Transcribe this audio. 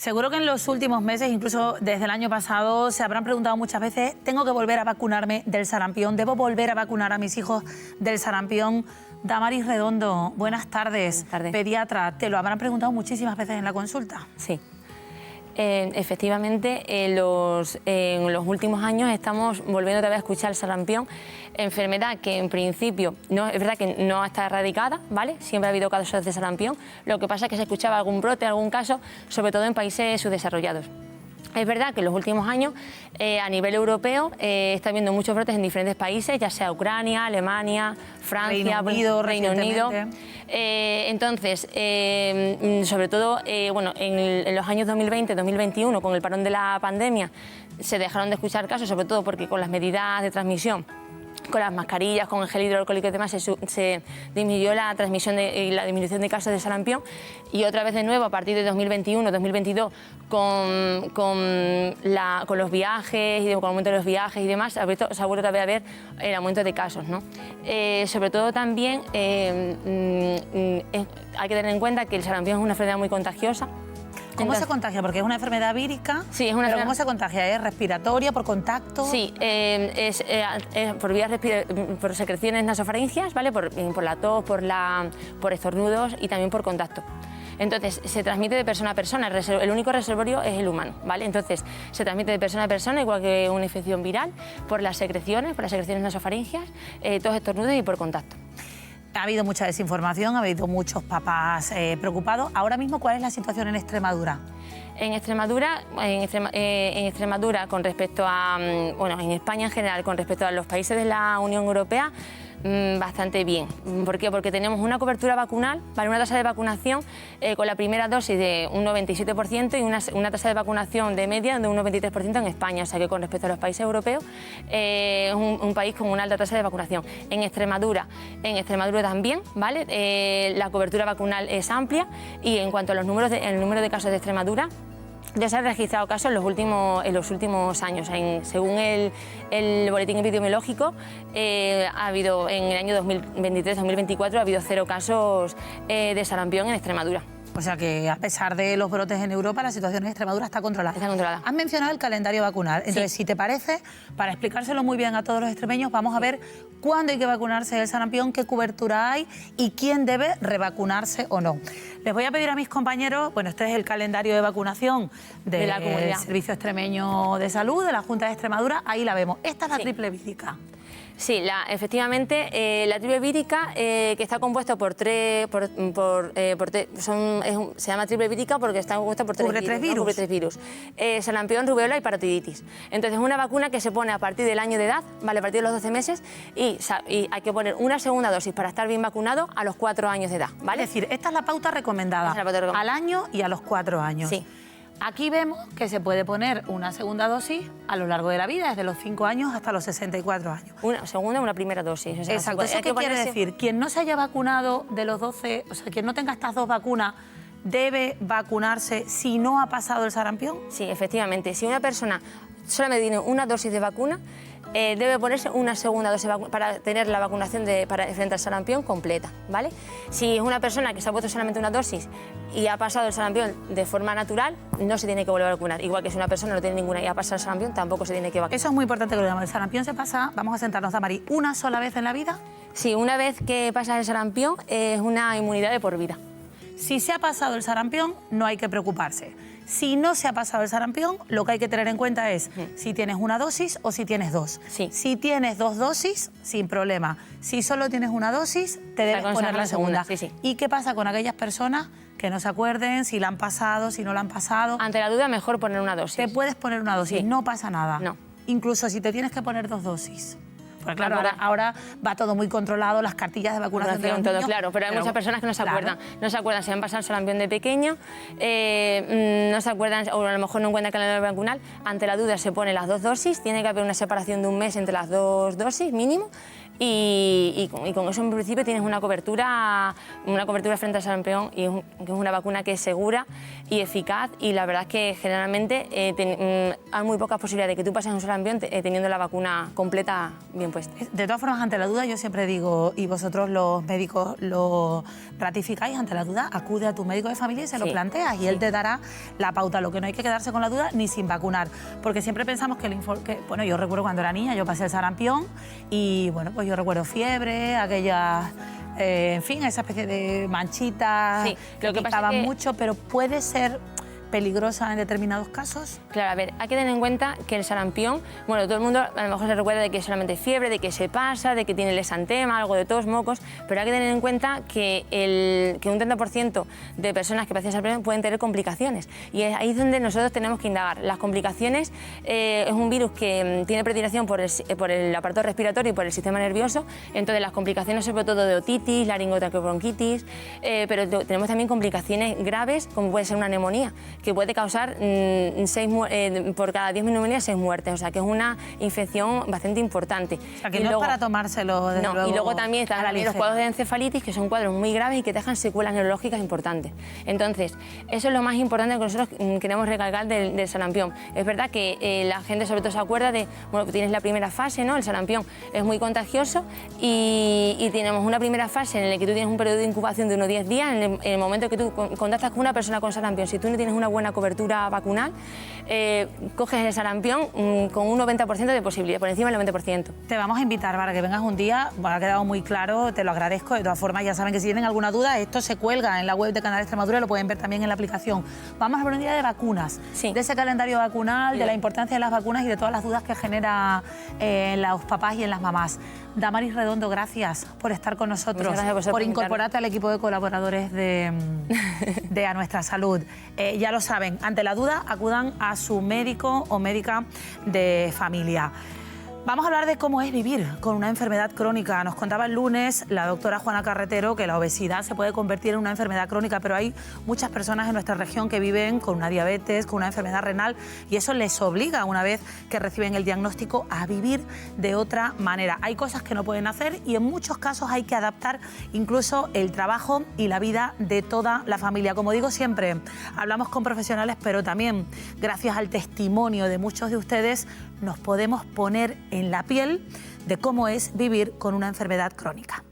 Seguro que en los últimos meses, incluso desde el año pasado, se habrán preguntado muchas veces, ¿tengo que volver a vacunarme del sarampión? ¿Debo volver a vacunar a mis hijos del sarampión? Damaris Redondo, buenas tardes. Buenas tardes. Pediatra, te lo habrán preguntado muchísimas veces en la consulta. Sí. Efectivamente, en los últimos años estamos volviendo otra vez a escuchar el sarampión, enfermedad que en principio no, es verdad que no está erradicada, ¿vale? Siempre ha habido casos de sarampión, lo que pasa es que se escuchaba algún brote, algún caso, sobre todo en países subdesarrollados. Es verdad que en los últimos años, a nivel europeo, está habiendo muchos brotes en diferentes países, ya sea Ucrania, Alemania, Francia, Reino Unido. Entonces, sobre todo, bueno, en los años 2020-2021, con el parón de la pandemia, se dejaron de escuchar casos, sobre todo porque con las medidas de transmisión, con las mascarillas, con el gel hidroalcohólico y demás, se disminuyó la transmisión y la disminución de casos de sarampión. Y otra vez de nuevo, a partir de 2021-2022, con los viajes y con el aumento de los viajes y demás, se ha vuelto otra vez a ver el aumento de casos, ¿no? Sobre todo también hay que tener en cuenta que el sarampión es una enfermedad muy contagiosa. ¿Cómo se contagia? Porque es una enfermedad vírica. Sí, es una ¿Pero cómo se contagia? ¿Es respiratoria, por contacto? Sí, es por vías por secreciones nasofaringias, ¿vale? Por la tos, por estornudos y también por contacto. Entonces, se transmite de persona a persona, el único reservorio es el humano, ¿vale? Entonces, se transmite de persona a persona, igual que una infección viral, por las secreciones nasofaringias, tos, estornudos y por contacto. Ha habido mucha desinformación, ha habido muchos papás preocupados. Ahora mismo, ¿cuál es la situación en Extremadura? En Extremadura, con respecto a, bueno, en España en general, con respecto a los países de la Unión Europea, bastante bien. ¿Por qué? Porque tenemos una cobertura vacunal, ¿vale? Una tasa de vacunación con la primera dosis de un 97% y una tasa de vacunación de media de un 93% en España. O sea que con respecto a los países europeos es un país con una alta tasa de vacunación. En Extremadura también, ¿vale? La cobertura vacunal es amplia y en cuanto a el número de casos de Extremadura, ya se han registrado casos en los últimos años. Según el boletín epidemiológico, ha habido en el año 2023-2024 ha habido 0 casos de sarampión en Extremadura. O sea que, a pesar de los brotes en Europa, la situación en Extremadura está controlada. Está controlada. Has mencionado el calendario vacunal. Entonces, sí. Si te parece, para explicárselo muy bien a todos los extremeños, vamos a ver cuándo hay que vacunarse del sarampión, qué cobertura hay y quién debe revacunarse o no. Les voy a pedir a mis compañeros, bueno, este es el calendario de vacunación del Servicio Extremeño de Salud, de la Junta de Extremadura, ahí la vemos. Esta es la triple vírica. Sí, efectivamente, la triple vírica, que está compuesta por se llama triple vírica porque está compuesta por tres virus. Sarampión, rubeola y parotiditis. Entonces, es una vacuna que se pone a partir del año de edad, ¿vale? A partir de los 12 meses, y hay que poner una segunda dosis para estar bien vacunado a los 4 años de edad, ¿vale? Es decir, esta es la pauta recomendada, al año y a los 4 años. Sí. Aquí vemos que se puede poner una segunda dosis a lo largo de la vida, desde los 5 años hasta los 64 años. Una segunda o una primera dosis. O sea, exacto. ¿Eso qué quiere decir? Quien no se haya vacunado de los 12, o sea, quien no tenga estas 2 vacunas, ¿debe vacunarse si no ha pasado el sarampión? Sí, efectivamente. Si una persona solamente tiene una dosis de vacuna, debe ponerse una segunda dosis para tener la vacunación frente al sarampión completa, ¿vale? Si es una persona que se ha puesto solamente una dosis y ha pasado el sarampión de forma natural, no se tiene que volver a vacunar. Igual que si una persona no tiene ninguna y ha pasado el sarampión, tampoco se tiene que vacunar. Eso es muy importante que lo digamos. El sarampión se pasa, vamos a sentarnos, Damaris, ¿una sola vez en la vida? Sí, una vez que pasa el sarampión es una inmunidad de por vida. Si se ha pasado el sarampión, no hay que preocuparse. Si no se ha pasado el sarampión, lo que hay que tener en cuenta es si tienes una dosis o si tienes 2. Sí. Si tienes 2 dosis, sin problema. Si solo tienes una dosis, te debes poner la segunda. Sí, sí. ¿Y qué pasa con aquellas personas que no se acuerden si la han pasado, si no la han pasado? Ante la duda, mejor poner una dosis. Te puedes poner una dosis, sí. No pasa nada. No. Incluso si te tienes que poner 2 dosis. Porque claro, ahora va todo muy controlado, las cartillas de vacunación de los niños. Claro, pero hay muchas personas que no se acuerdan. No se acuerdan si han pasado el sarampión de pequeño, no se acuerdan, o a lo mejor no encuentran el calendario vacunal. Ante la duda se pone las 2 dosis, tiene que haber una separación de un mes entre las 2 dosis mínimo, y con eso en principio tienes una cobertura frente al sarampión y que es una vacuna que es segura y eficaz, y la verdad es que generalmente hay muy pocas posibilidades de que tú pases un sarampión teniendo la vacuna completa bien puesta. De todas formas, ante la duda, yo siempre digo, y vosotros los médicos lo ratificáis, ante la duda acude a tu médico de familia y se lo planteas y él te dará la pauta. Lo que no hay que quedarse con la duda ni sin vacunar, porque siempre pensamos que bueno, yo recuerdo cuando era niña, yo pasé el sarampión y bueno, pues yo recuerdo fiebre, aquellas, en fin, esa especie de manchitas que picaban mucho, pero puede ser peligrosa en determinados casos. Claro, a ver, hay que tener en cuenta que el sarampión, bueno, todo el mundo a lo mejor se recuerda de que es solamente fiebre, de que se pasa, de que tiene el exantema, algo de tos, mocos, pero hay que tener en cuenta que un 30% de personas que padecen sarampión pueden tener complicaciones, y ahí es donde nosotros tenemos que indagar. Las complicaciones es un virus que tiene predilección por el aparato respiratorio y por el sistema nervioso, entonces las complicaciones sobre todo de otitis, laringotraqueobronquitis, pero tenemos también complicaciones graves como puede ser una neumonía, que puede causar por cada 10 neumonías 6 muertes, o sea que es una infección bastante importante. O sea que no es para tomárselo desde luego. Y luego también están los cuadros de encefalitis, que son cuadros muy graves y que dejan secuelas neurológicas importantes. Entonces, eso es lo más importante que nosotros queremos recalcar del sarampión. Es verdad que la gente sobre todo se acuerda de, bueno, que tienes la primera fase, ¿no? El sarampión es muy contagioso y tenemos una primera fase en la que tú tienes un periodo de incubación de unos 10 días, en el momento que tú contactas con una persona con sarampión. Si tú no tienes una buena cobertura vacunal, coges el sarampión con un 90% de posibilidad, por encima del 90%. Te vamos a invitar para que vengas un día, ha quedado muy claro, te lo agradezco. De todas formas, ya saben que si tienen alguna duda, esto se cuelga en la web de Canal Extremadura, lo pueden ver también en la aplicación. Vamos a hablar un día de vacunas, de ese calendario vacunal, de la importancia de las vacunas y de todas las dudas que genera en los papás y en las mamás. Damaris Redondo, gracias por estar con nosotros, por incorporarte al equipo de colaboradores de A Nuestra Salud. Ya lo saben, ante la duda acudan a su médico o médica de familia. Vamos a hablar de cómo es vivir con una enfermedad crónica. Nos contaba el lunes la doctora Juana Carretero que la obesidad se puede convertir en una enfermedad crónica, pero hay muchas personas en nuestra región que viven con una diabetes, con una enfermedad renal, y eso les obliga, una vez que reciben el diagnóstico, a vivir de otra manera. Hay cosas que no pueden hacer y en muchos casos hay que adaptar incluso el trabajo y la vida de toda la familia. Como digo siempre, hablamos con profesionales, pero también gracias al testimonio de muchos de ustedes nos podemos poner en la piel de cómo es vivir con una enfermedad crónica.